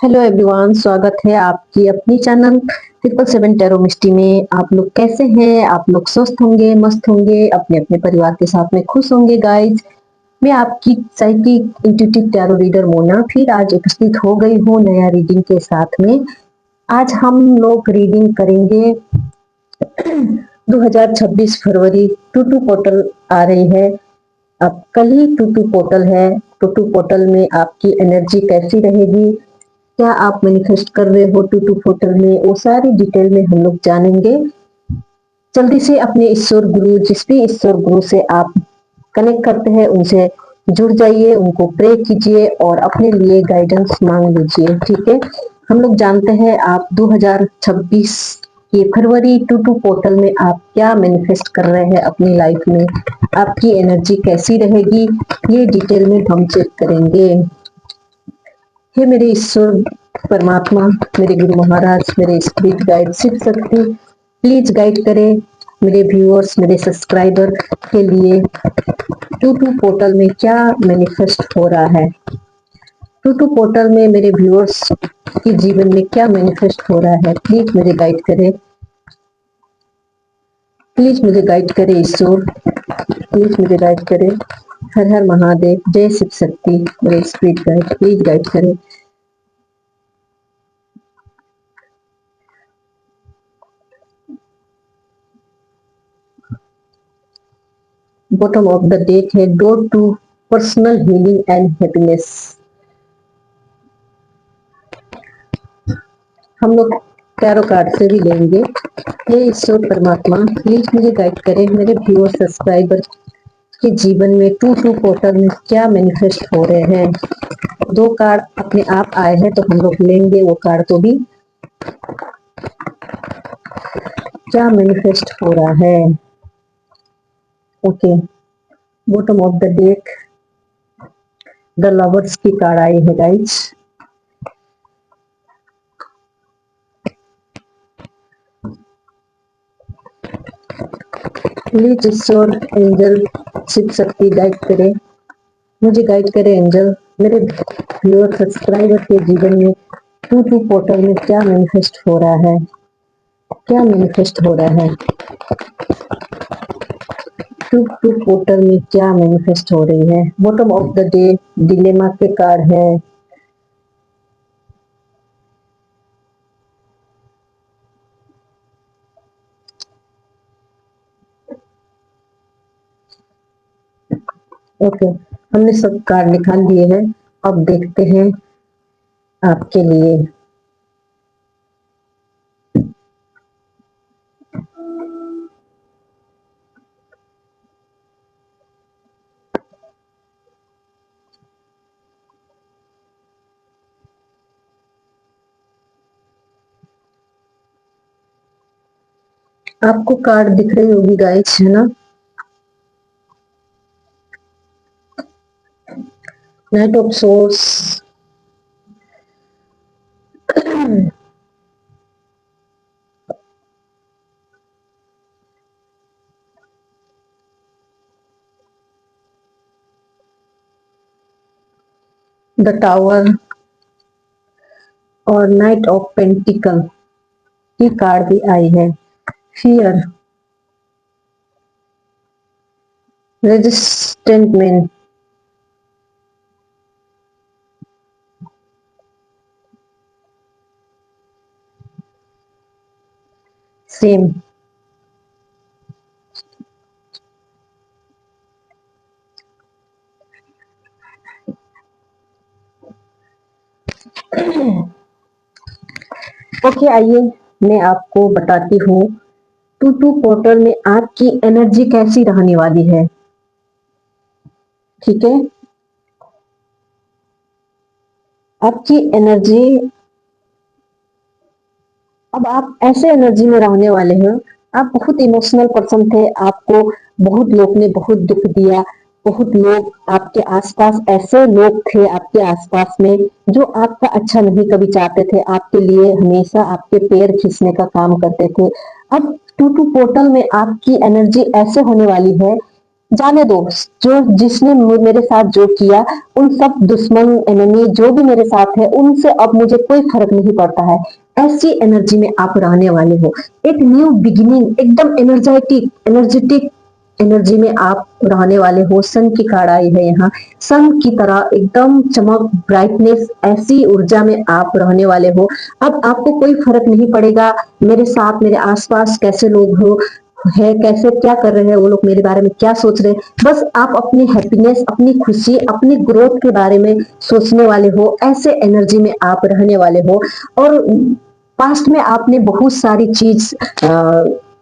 Hello everyone, स्वागत है आपकी अपनी चैनल 777 टैरो मिस्टी में। आप लोग कैसे हैं? आप लोग स्वस्थ होंगे, मस्त होंगे, अपने अपने परिवार के साथ में खुश होंगे। गाइज, मैं आपकी psychic intuitive tarot reader Mona फिर आज उपस्थित हो गई हूँ नया रीडिंग के साथ में। आज हम लोग रीडिंग करेंगे 2026 फरवरी। टूटू पोर्टल आ रही है। अब कल ही टूटू पोर्टल है। टूटू पोर्टल में आपकी एनर्जी कैसी रहेगी, क्या आप मैनिफेस्ट कर रहे हो टूटू पोर्टल में, वो सारी डिटेल में हम लोग जानेंगे। जल्दी से अपने ईश्वर गुरु, जिस भी ईश्वर गुरु से आप कनेक्ट करते हैं उनसे जुड़ जाइए, उनको प्रे कीजिए और अपने लिए गाइडेंस मांग लीजिए। ठीक है, हम लोग जानते हैं आप 2026 के फरवरी टूटू पोर्टल में आप क्या मैनिफेस्ट कर रहे हैं अपनी लाइफ में, आपकी एनर्जी कैसी रहेगी, ये डिटेल में हम चेक करेंगे। हे मेरे ईश्वर परमात्मा, मेरे गुरु महाराज, मेरे spirit guide Shiv Shakti, please guide करें मेरे व्यूअर्स, मेरे सब्सक्राइबर के लिए टूटू पोर्टल में क्या मैनिफेस्ट हो रहा है। टूटू पोर्टल में मेरे व्यूअर्स के जीवन में क्या मैनिफेस्ट हो रहा है, प्लीज मुझे गाइड करें। प्लीज मुझे गाइड करें ईश्वर, प्लीज मुझे गाइड करें। हर हर महादेव, जय शिव शक्ति, मेरे स्पिरिट गाइड प्लीज गाइड करें। बॉटम ऑफ द डेक है door to personal healing and happiness. हम लोग टैरो कार्ड से भी लेंगे। हे ईश्वर परमात्मा, प्लीज मुझे गाइड करें मेरे व्यूअर सब्सक्राइबर के जीवन में टू पोर्टल में क्या मैनिफेस्ट हो रहे हैं। दो कार्ड अपने आप आए हैं तो हम लोग लेंगे वो कार्ड को भी। क्या मैनिफेस्ट हो रहा है। Okay, bottom of the deck the lovers की कार्ड आई है गाइज। प्लीज ईश्वर, एंजल, शिव शक्ति गाइड करे, मुझे गाइड करे एंजल, मेरे व्यूअर सब्सक्राइबर के जीवन में टू पोर्टल में क्या मैनिफेस्ट हो रहा है, क्या मैनिफेस्ट हो रहा है। टू पोर्टल में क्या मैनिफेस्ट हो रही है। Bottom of the day dilemma के कार्ड है। ओके, हमने सब कार्ड निकाल लिए हैं। अब देखते हैं आपके लिए। आपको कार्ड दिख रही होगी गाइस, है ना। Night of source, the tower और नाइट ऑफ पेंटिकल की कार्ड भी आई है। Fear, resistant man, same, okay. आइए मैं आपको बताती हूँ टू पोर्टल में आपकी एनर्जी कैसी रहने वाली है। ठीक है, आपकी एनर्जी, अब आप ऐसे एनर्जी में रहने वाले हैं। आप बहुत इमोशनल पर्सन थे, आपको बहुत लोग ने बहुत दुख दिया, बहुत लोग आपके आसपास, ऐसे लोग थे आपके आसपास में जो आपका अच्छा नहीं कभी चाहते थे, आपके लिए हमेशा आपके पैर खींचने का काम करते थे। अब टू पोर्टल में आपकी एनर्जी ऐसे होने वाली है जाने दो, जो जिसने मेरे साथ जो किया, उन सब दुश्मन एनिमी जो भी मेरे साथ है, उनसे अब मुझे कोई फर्क नहीं पड़ता है। ऐसी एनर्जी में आप रहने वाले हो। एक न्यू बिगिनिंग, एकदम एनर्जेटिक एनर्जेटिक एनर्जी में आप रहने वाले हो। सन की कार्ड आई है यहाँ। सन की तरह एकदम चमक, ब्राइटनेस, ऐसी ऊर्जा में आप रहने वाले हो। अब आपको कोई फर्क नहीं पड़ेगा मेरे साथ, मेरे आसपास कैसे लोग हो है, कैसे क्या कर रहे हैं वो लोग, मेरे बारे में क्या सोच रहे हैं। बस आप अपनी हैप्पीनेस, अपनी खुशी, अपनी ग्रोथ के बारे में सोचने वाले हो। ऐसे एनर्जी में आप रहने वाले हो। और पास्ट में आपने बहुत सारी चीज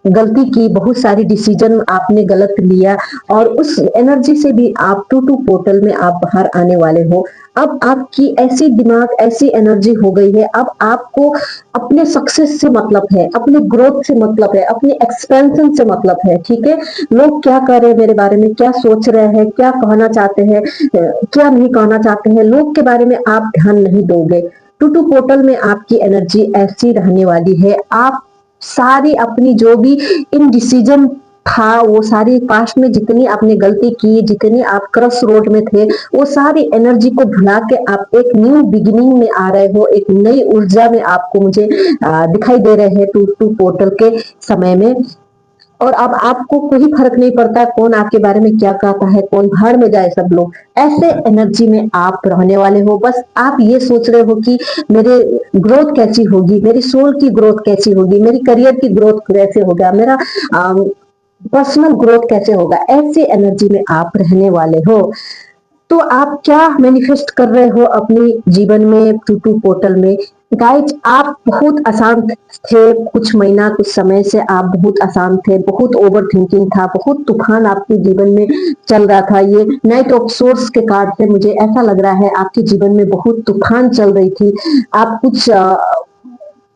गलती की, बहुत सारी डिसीजन आपने गलत लिया, और उस एनर्जी से भी आप टू टू पोर्टल में आप बाहर आने वाले हो। अब आपकी ऐसी दिमाग, ऐसी एनर्जी हो गई है, अब आपको अपने सक्सेस से मतलब है, अपने ग्रोथ से मतलब है, अपने एक्सपेंशन से मतलब है। ठीक है, लोग क्या कर रहे हैं मेरे बारे में, क्या सोच रहे हैं, क्या कहना चाहते हैं, क्या नहीं कहना चाहते हैं, लोग के बारे में आप ध्यान नहीं दोगे। टू टू पोर्टल में आपकी एनर्जी ऐसी रहने वाली है। आप सारी अपनी जो भी इन डिसीजन था, वो सारी पास्ट में जितनी आपने गलती की, जितनी आप क्रॉस रोड में थे, वो सारी एनर्जी को भुला के आप एक न्यू बिगिनिंग में आ रहे हो। एक नई ऊर्जा में आपको मुझे दिखाई दे रहे हैं टू टू पोर्टल के समय में। और अब आपको कोई फर्क नहीं पड़ता कौन आपके बारे में क्या कहता है, कौन भाड़ में जाए सब लोग। ऐसे एनर्जी में आप रहने वाले हो। बस आप ये सोच रहे हो कि मेरे ग्रोथ कैसी होगी, मेरी सोल की ग्रोथ कैसी होगी, मेरी करियर की ग्रोथ कैसे होगा, मेरा पर्सनल ग्रोथ कैसे होगा। ऐसी एनर्जी में आप रहने वाले हो। तो आप क्या मैनिफेस्ट कर रहे हो अपने जीवन में टू टू पोर्टल में? गाइज, आप बहुत अशांत थे कुछ महीना, कुछ समय से आप बहुत अशांत थे, बहुत ओवर थिंकिंग था, बहुत तूफान आपके जीवन में चल रहा था। ये नाइट ऑफ सोर्स के कार्ड से मुझे ऐसा लग रहा है आपके जीवन में बहुत तूफान चल रही थी। आप कुछ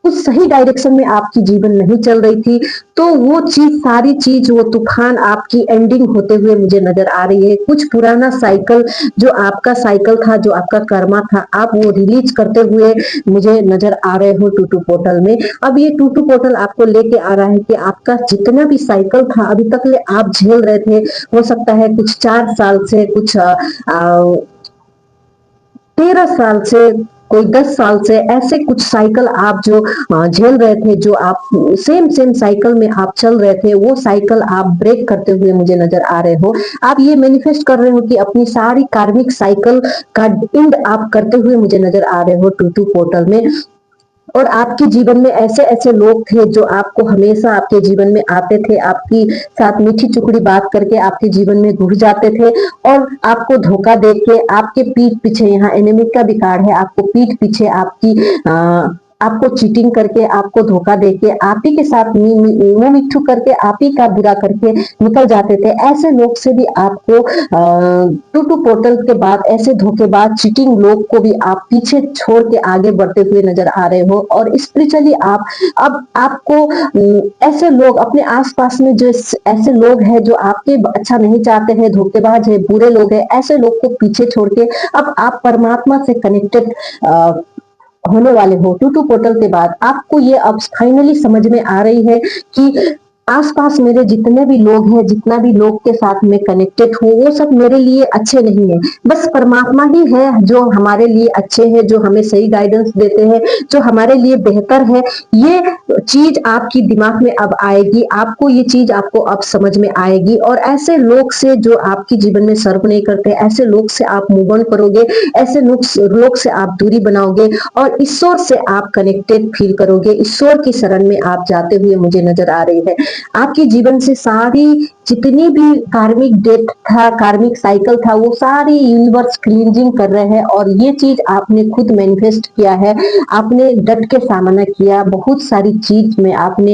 सही डायरेक्शन में आपकी जीवन नहीं चल रही थी। तो वो चीज, सारी चीज, वो तूफान आपकी एंडिंग होते हुए मुझे नजर आ रही है। कुछ पुराना साइकिल, जो आपका साइकिल था, जो आपका कर्मा था, आप वो रिलीज करते हुए मुझे नजर आ रहे हो टू टू पोर्टल में। अब ये टू टू पोर्टल आपको लेके आ रहा है कि आपका जितना भी साइकिल था अभी तक ले आप झेल रहे थे, हो सकता है कुछ 4 साल से, कुछ 13 साल से, कोई 10 साल से, ऐसे कुछ साइकिल आप जो झेल रहे थे, जो आप सेम सेम साइकिल में आप चल रहे थे, वो साइकिल आप ब्रेक करते हुए मुझे नजर आ रहे हो। आप ये मैनिफेस्ट कर रहे हो कि अपनी सारी कार्मिक साइकिल का एंड आप करते हुए मुझे नजर आ रहे हो टू टू पोर्टल में। और आपके जीवन में ऐसे ऐसे लोग थे जो आपको हमेशा आपके जीवन में आते थे, आपकी साथ मीठी चुकड़ी बात करके आपके जीवन में घुस जाते थे, और आपको धोखा दे के आपके पीठ पीछे, यहाँ एनिमी का भी कार्ड है, आपको पीठ पीछे आपको चीटिंग करके, आपको धोखा देके, आप ही के साथ मुंह मिट्ठू करके, आप ही का बुरा करके निकल जाते थे। ऐसे लोग से भी आपको टू टू पोर्टल के बाद, ऐसे धोखेबाज चीटिंग लोग को भी आप पीछे छोड़ के आगे बढ़ते हुए नजर आ रहे हो। और स्पिरिचुअली आप, अब आपको ऐसे लोग अपने आसपास में, जो ऐसे लोग हैं जो आपके अच्छा नहीं चाहते हैं, धोखेबाज है, बुरे लोग हैं, ऐसे लोग को पीछे छोड़ के अब आप परमात्मा से कनेक्टेड होने वाले हो। टू टू पोर्टल के बाद आपको ये अब फाइनली समझ में आ रही है कि आसपास मेरे जितने भी लोग हैं, जितना भी लोग के साथ मैं कनेक्टेड हूँ, वो सब मेरे लिए अच्छे नहीं है। बस परमात्मा ही है जो हमारे लिए अच्छे हैं, जो हमें सही गाइडेंस देते हैं, जो हमारे लिए बेहतर है। ये चीज आपकी दिमाग में अब आएगी, आपको ये चीज आपको अब समझ में आएगी। और ऐसे लोग से जो आपके जीवन में सर्व नहीं करते, ऐसे लोग से आप मूव ऑन करोगे, ऐसे लोग से आप दूरी बनाओगे, और ईश्वर से आप कनेक्टेड फील करोगे। ईश्वर की शरण में आप जाते हुए मुझे नजर आ रही है। आपके जीवन से सारी जितनी भी कार्मिक डेट था, कार्मिक साइकिल था, वो सारी यूनिवर्स क्लींजिंग कर रहे हैं। और ये चीज आपने खुद मैनिफेस्ट किया है, आपने डट के सामना किया, बहुत सारी चीज में आपने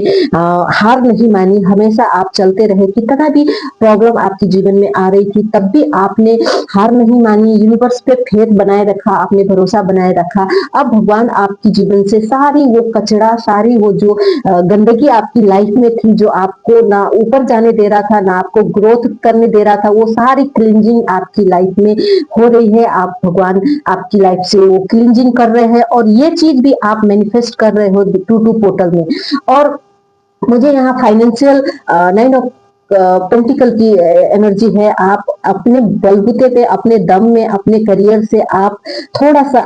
हार नहीं मानी, हमेशा आप चलते रहे। कितना भी प्रॉब्लम आपके जीवन में आ रही थी, तब भी आपने हार नहीं मानी, यूनिवर्स पे फेथ बनाए रखा, आपने भरोसा बनाए रखा। अब भगवान आपके जीवन से सारी वो कचरा, सारी वो जो गंदगी आपकी लाइफ में थी, जो आपको ना ऊपर जाने दे रहा था, ना आपको ग्रोथ करने दे रहा था, वो सारी क्लींजिंग आपकी लाइफ में हो रही है। आप भगवान आपकी लाइफ से वो क्लींजिंग कर रहे हैं, और ये चीज भी आप मैनिफेस्ट कर रहे हो टू टू पोर्टल में। और मुझे यहाँ फाइनेंशियल 9 ऑफ पेंटिकल की एनर्जी है। आप अपने बलबूते पे, अपने दम में, अपने करियर से आप थोड़ा सा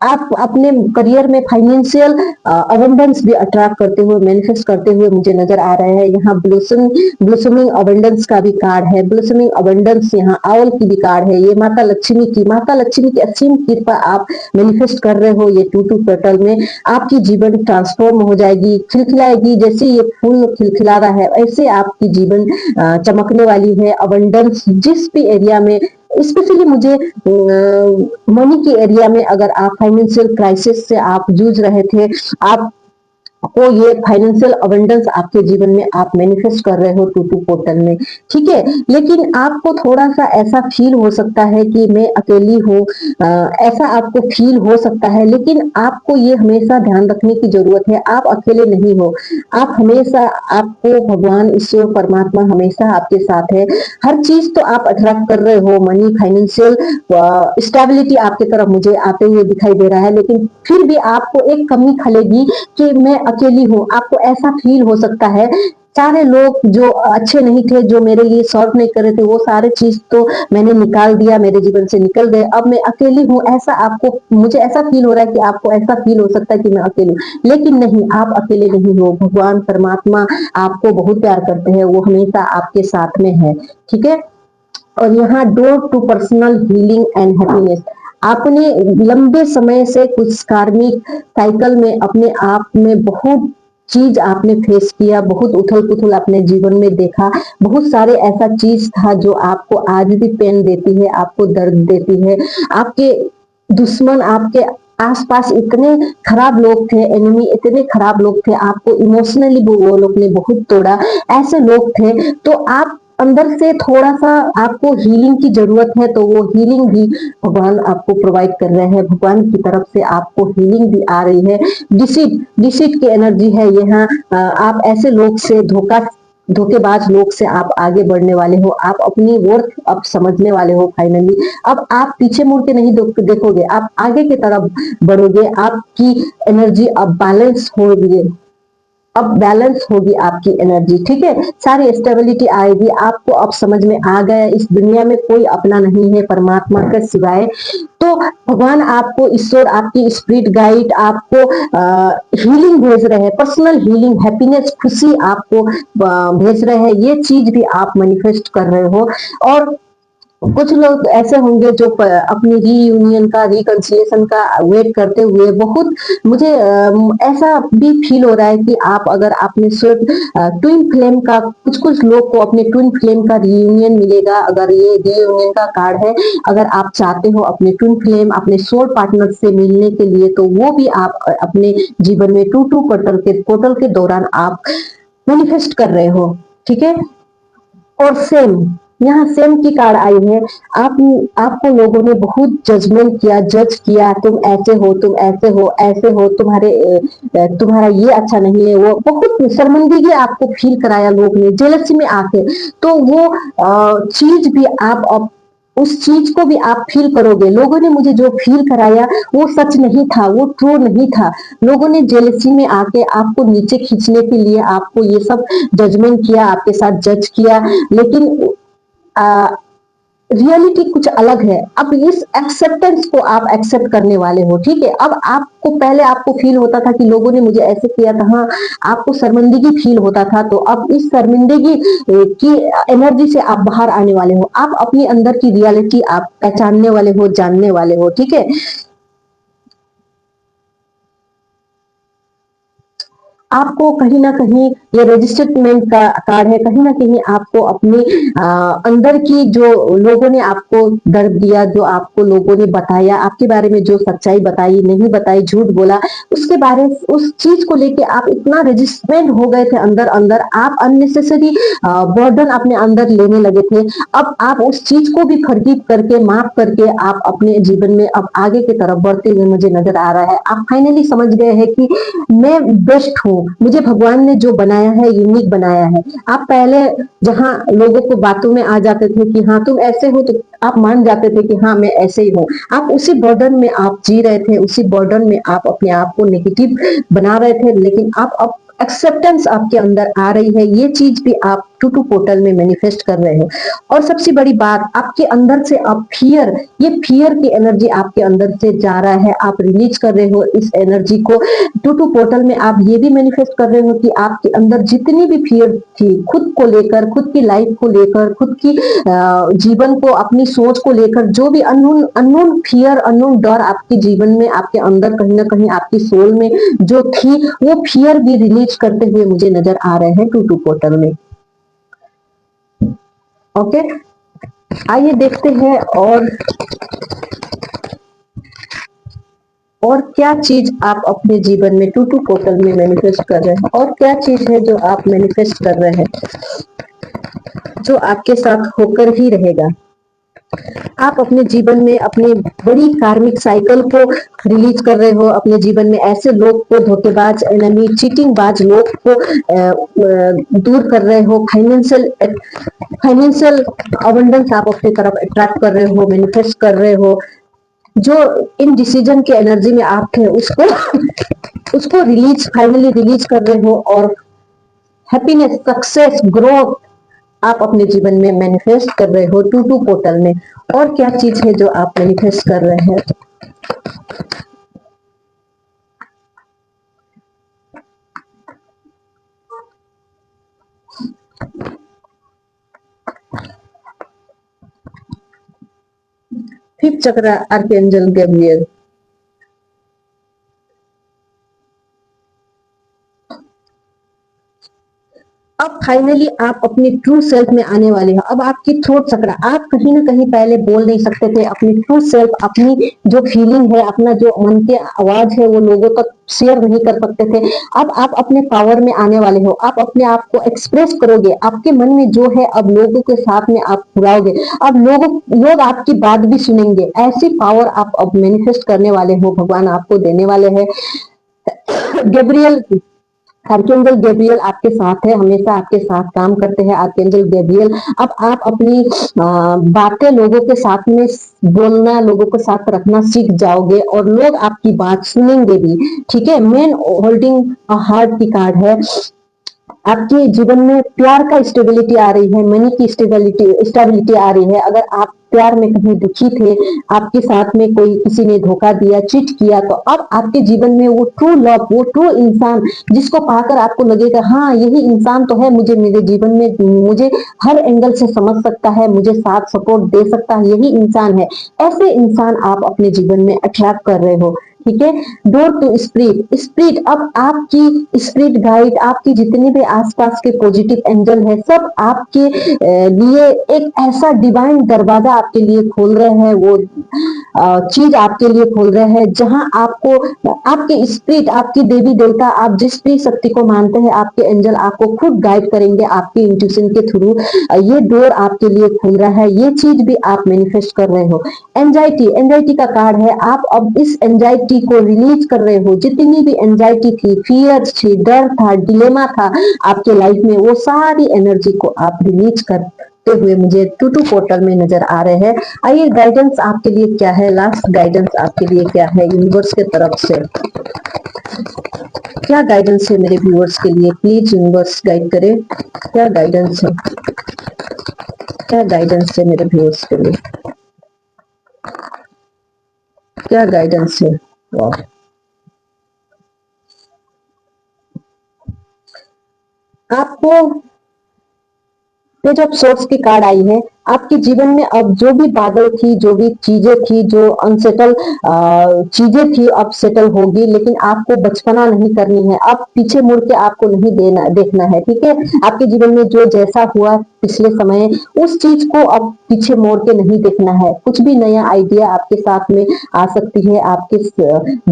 आप अपने करियर में फाइनेंशियल अबंडेंस भी अट्रैक्ट करते हुए, मैनिफेस्ट करते हुए मुझे नजर आ रहे हैं। यहाँ ब्लूसमिंग अबंडेंस का भी कार्ड है। ब्लूसमिंग अबंडेंस यहाँ आउल की भी कार्ड है। ये माता लक्ष्मी की असीम कृपा आप मैनिफेस्ट कर रहे हो। ये टू टू पेटल में आपकी जीवन ट्रांसफॉर्म हो जाएगी, खिलखिलाएगी। जैसे ये फूल खिलखिला रहा है ऐसे आपकी जीवन चमकने वाली है। अबंडेंस जिस भी एरिया में, स्पेशली मुझे मनी की एरिया में, अगर आप फाइनेंशियल क्राइसिस से आप जूझ रहे थे, आप को ये फाइनेंशियल अबंडेंस आपके जीवन में आप मैनिफेस्ट कर रहे हो टू टू पोर्टल में, ठीक है। लेकिन आपको थोड़ा सा ऐसा फील हो सकता है कि मैं अकेली हूँ, ऐसा आपको फील हो सकता है। लेकिन आपको ये हमेशा ध्यान रखने की जरूरत है, आप अकेले नहीं हो। आप हमेशा, आपको भगवान ईश्वर परमात्मा हमेशा आपके साथ है। हर चीज तो आप अट्रैक्ट कर रहे हो, मनी, फाइनेंशियल स्टेबिलिटी आपके तरफ मुझे आते हुए दिखाई दे रहा है। लेकिन फिर भी आपको एक कमी खलेगी कि मैं अकेली हूँ। आपको ऐसा फील हो सकता है, सारे लोग जो अच्छे नहीं थे, जो मेरे लिए सॉल्व नहीं कर रहे थे, वो सारे चीज तो मैंने निकाल दिया, मेरे जीवन से निकल गए, अब मैं अकेली हूँ। ऐसा आपको, मुझे ऐसा फील हो रहा है कि आपको ऐसा फील हो सकता है कि मैं अकेली हूँ। लेकिन नहीं, आप अकेले नहीं हो। भगवान परमात्मा आपको बहुत प्यार करते हैं, वो हमेशा आपके साथ में है, ठीक है। और यहाँ door to personal healing and happiness. आपने लंबे समय से कुछ कार्मिक साइकिल में अपने आप में बहुत चीज आपने फेस किया, बहुत उथल पुथल अपने जीवन में देखा। बहुत सारे ऐसा चीज था जो आपको आज भी पेन देती है, आपको दर्द देती है। आपके दुश्मन, आपके आसपास इतने खराब लोग थे, एनिमी इतने खराब लोग थे, आपको इमोशनली वो लोग ने बहुत तोड़ा, ऐसे लोग थे। तो आप अंदर से थोड़ा सा आपको हीलिंग की जरूरत है, तो वो हीलिंग भी भगवान आपको प्रोवाइड कर रहे हैं। भगवान की तरफ से आपको हीलिंग भी आ रही है। डिसीट की एनर्जी है यहाँ। आप ऐसे लोग से, धोखेबाज लोग से आप आगे बढ़ने वाले हो। आप अपनी वर्थ अब समझने वाले हो फाइनली। अब आप पीछे मुड़ के नहीं देखोगे, आप आगे की तरफ बढ़ोगे। आपकी एनर्जी अब बैलेंस होगी, अब बैलेंस होगी आपकी एनर्जी, ठीक है। सारी स्टेबिलिटी आएगी। आपको अब समझ में आ गया इस दुनिया में कोई अपना नहीं है परमात्मा के सिवाय। तो भगवान आपको, ईश्वर, आपकी स्पिरिट गाइड आपको हीलिंग भेज रहे हैं, पर्सनल हीलिंग, हैप्पीनेस, खुशी आपको भेज रहे हैं। ये चीज भी आप मैनिफेस्ट कर रहे हो। और कुछ लोग ऐसे होंगे जो अपनी रीयूनियन का, रिकंसिलिएशन का वेट करते हुए, बहुत मुझे ऐसा भी फील हो रहा है कि आप, अगर आपने ट्विन फ्लेम का, कुछ कुछ लोग को अपने ट्विन फ्लेम का रीयूनियन मिलेगा। अगर ये रीयूनियन का कार्ड है, अगर आप चाहते हो अपने ट्विन फ्लेम, अपने सोल पार्टनर से मिलने के लिए, तो वो भी आप अपने जीवन में टू टू पोर्टल के दौरान आप मैनिफेस्ट कर रहे हो, ठीक है। और सेम, यहाँ सेम की कार्ड आई है। आप आपको लोगों ने बहुत जजमेंट किया, जज किया, तुम ऐसे हो, तुम ऐसे हो, ऐसे हो, तुम्हारा ये अच्छा नहीं है, वो बहुत शर्मिंदगी आपको फील कराया लोग ने, जेलसी में आके। तो वो चीज भी आप उस चीज को भी आप फील करोगे। लोगों ने मुझे जो फील कराया वो सच नहीं था, वो ट्रू नहीं था। लोगों ने जेलसी में आके आपको नीचे खींचने के लिए आपको ये सब जजमेंट किया, आपके साथ जज किया। लेकिन रियलिटी कुछ अलग है। अब इस एक्सेप्टेंस को आप एक्सेप्ट करने वाले हो, ठीक है। अब आपको, पहले आपको फील होता था कि लोगों ने मुझे ऐसे किया था, हाँ, आपको शर्मिंदगी फील होता था। तो अब इस शर्मिंदगी की एनर्जी से आप बाहर आने वाले हो। आप अपनी अंदर की रियलिटी आप पहचानने वाले हो, जानने वाले हो, ठीक है। आपको कहीं ना कहीं ये रजिस्टरमेंट का कार्ड है, कहीं ना कहीं आपको अपने अंदर की, जो लोगों ने आपको दर्द दिया, जो आपको लोगों ने बताया, आपके बारे में जो सच्चाई बताई, नहीं बताई, झूठ बोला, उसके बारे, उस चीज को लेके आप इतना रजिस्टमेंट हो गए थे अंदर अंदर, आप अननेसेसरी बर्डन अपने अंदर लेने लगे थे। अब आप उस चीज को भी फॉरगिव करके, माफ करके, आप अपने जीवन में अब आगे की तरफ बढ़ते हुए मुझे नजर आ रहा है। आप फाइनली समझ गए हैं कि मैं बेस्ट हूँ, मुझे भगवान ने जो बनाया है यूनिक बनाया है। आप पहले जहां लोगों को बातों में आ जाते थे कि हाँ तुम ऐसे हो, तो आप मान जाते थे कि हाँ मैं ऐसे ही हूँ। आप उसी बर्डन में आप जी रहे थे, उसी बर्डन में आप अपने आप को नेगेटिव बना रहे थे। लेकिन आप अब एक्सेप्टेंस आपके अंदर आ रही है, ये चीज भी आप टू पोर्टल में मैनिफेस्ट कर रहे हो। और सबसे बड़ी बात, आपके अंदर से आप फियर, ये फियर की एनर्जी आपके अंदर से जा रहा है, आप रिलीज कर रहे हो इस एनर्जी को। टू पोर्टल में आप ये भी मैनिफेस्ट कर रहे हो कि आपके अंदर जितनी भी फियर थी खुद को लेकर, खुद की लाइफ को लेकर, खुद की जीवन को, अपनी सोच को लेकर, जो भी अननोन अननोन फियर, अननोन डर आपके जीवन में, आपके अंदर कहीं ना कहीं आपकी सोल में जो थी, वो फियर भी रिलीज करते हुए मुझे नजर आ रहे हैं टू पोर्टल में। ओके, आइए देखते हैं और क्या चीज आप अपने जीवन में टू पोर्टल में मैनिफेस्ट कर रहे हैं, और क्या चीज है जो आप मैनिफेस्ट कर रहे हैं जो आपके साथ होकर ही रहेगा। आप अपने जीवन में अपनी बड़ी कार्मिक साइकिल को रिलीज कर रहे हो, अपने जीवन में ऐसे लोग को, धोखेबाज, एनिमी, चीटिंग बाज लोग को दूर कर रहे हो। फाइनेंशियल अबंडेंस आप अपनी तरफ अट्रैक्ट कर रहे हो, मैनिफेस्ट कर रहे हो। जो इन डिसीजन के एनर्जी में आप थे उसको फाइनली रिलीज कर रहे हो, और हैप्पीनेस, सक्सेस, ग्रोथ आप अपने जीवन में मैनिफेस्ट कर रहे हो टू पोर्टल में। और क्या चीज है जो आप मैनिफेस्ट कर रहे हैं। फिफ्थ चक्र, आर्कएंजल गैब्रियल। अब फाइनली आप अपनी ट्रू सेल्फ में आने वाले हो। अब आपकी थ्रोट चक्र, आप कहीं ना कहीं पहले बोल नहीं सकते थे अपनी ट्रू सेल्फ, अपनी जो फीलिंग है, अपना जो मन की आवाज है, वो लोगों तक शेयर नहीं कर सकते थे। अब आप अपने पावर में आने वाले हो, आप अपने आप को एक्सप्रेस करोगे, आपके मन में जो है अब लोगों के साथ में आप फुराओगे, अब लोग आपकी बात भी सुनेंगे। ऐसी पावर आप अब मैनिफेस्ट करने वाले हो, भगवान आपको देने वाले हैं। गैब्रियल, आर्कएंजल गैब्रियल आपके साथ है, हमेशा आपके साथ काम करते हैं आर्कएंजल गैब्रियल। अब आप अपनी बातें लोगों के साथ में बोलना, लोगों के साथ रखना सीख जाओगे, और लोग आपकी बात सुनेंगे भी। ठीक है, मैन होल्डिंग हार्ट की कार्ड है। आपके जीवन में प्यार का स्टेबिलिटी आ रही है, मनी की स्टेबिलिटी आ रही है। अगर आप प्यार में कहीं दुखी थे, आपके साथ में कोई किसी ने धोखा दिया, चीट किया, तो अब आपके जीवन में वो ट्रू लव, वो ट्रू इंसान जिसको पाकर आपको लगेगा हाँ यही इंसान तो है, मुझे मेरे जीवन में मुझे हर एंगल से समझ सकता है, मुझे साथ सपोर्ट दे सकता है, यही इंसान है। ऐसे इंसान आप अपने जीवन में अट्रैक्ट कर रहे हो। ठीक है, डोर टू स्पिरिट, अब आपकी स्पिरिट गाइड, आपकी जितने भी आसपास के पॉजिटिव एंजल है, सब आपके लिए एक ऐसा डिवाइन दरवाजा आपके लिए खोल रहे हैं, वो चीज आपके लिए खोल रहे हैं जहां आपको आपके स्पिरिट, आपकी देवी देवता, आप जिस भी शक्ति को मानते हैं, आपके एंजल आपको खुद गाइड करेंगे आपके इंट्यूशन के थ्रू। ये डोर आपके लिए खुल रहा है, ये चीज भी आप मैनिफेस्ट कर रहे हो। एंजाइटी का कार्ड है, आप अब इस एंजाइटी को रिलीज कर रहे हो। जितनी भी एंजाइटी थी, फियर थी, डर था, डिलेमा था आपके लाइफ में, वो सारी एनर्जी को आप रिलीज करते हुए मुझे टू पोर्टल में नजर आ रहे हैं। आइए, गाइडेंस आपके लिए क्या है, लास्ट गाइडेंस आपके लिए क्या है यूनिवर्स के तरफ से। क्या गाइडेंस है मेरे व्यूअर्स के लिए, प्लीज यूनिवर्स गाइड करे। क्या गाइडेंस है, क्या गाइडेंस है मेरे व्यूअर्स के लिए, क्या गाइडेंस है। वाह, आपको ये जब सोर्स की कार्ड आई है, आपके जीवन में अब जो भी बादल थी, जो भी चीजें थी, जो अनसेटल चीजें थी, अब सेटल होगी। लेकिन आपको बचपना नहीं करनी है, अब पीछे मुड़ के आपको नहीं देखना है। ठीक है, आपके जीवन में जो जैसा हुआ पिछले समय, उस चीज को अब पीछे मोड़ के नहीं देखना है। कुछ भी नया आइडिया आपके साथ में आ सकती है, आपके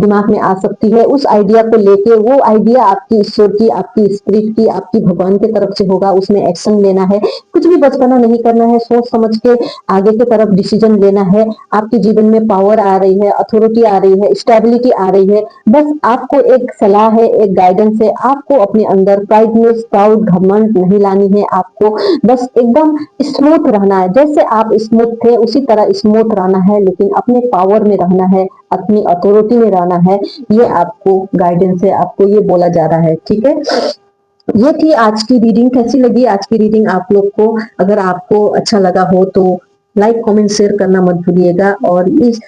दिमाग में आ सकती है। उस आइडिया को लेके, वो आइडिया आपकी ईश्वर की, आपकी स्पिरिट की, आपकी भगवान की तरफ से होगा, उसमें एक्शन लेना है। कुछ भी बचपना नहीं करना है, सोच समझ के आगे की तरफ डिसीजन लेना है। आपके जीवन में पावर आ रही है, अथॉरिटी आ रही है, स्टेबिलिटी आ रही है। बस आपको एक सलाह है, एक गाइडेंस है, आपको अपने अंदर प्राइडनेस, प्राउड, घमंड नहीं लानी है। आपको बस एकदम स्मूथ रहना है, जैसे आप स्मूथ थे उसी तरह स्मूथ रहना है, लेकिन अपने पावर में रहना है, अपनी अथॉरिटी में रहना है। ये आपको गाइडेंस है, आपको ये बोला जा रहा है, ठीक है। ये थी आज की रीडिंग। कैसी लगी आज की रीडिंग आप लोग को? अगर आपको अच्छा लगा हो तो लाइक कमेंट शेयर करना मत भूलिएगा। और इस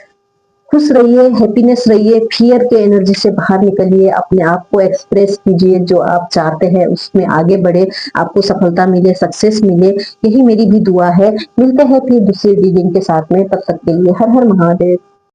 खुश रहिए, हैप्पीनेस रहिए, फियर के एनर्जी से बाहर निकलिए, अपने आप को एक्सप्रेस कीजिए, जो आप चाहते हैं उसमें आगे बढ़े, आपको सफलता मिले, सक्सेस मिले, यही मेरी भी दुआ है। मिलते हैं फिर दूसरी रीडिंग के साथ में, तब तक के लिए हर हर महादेव।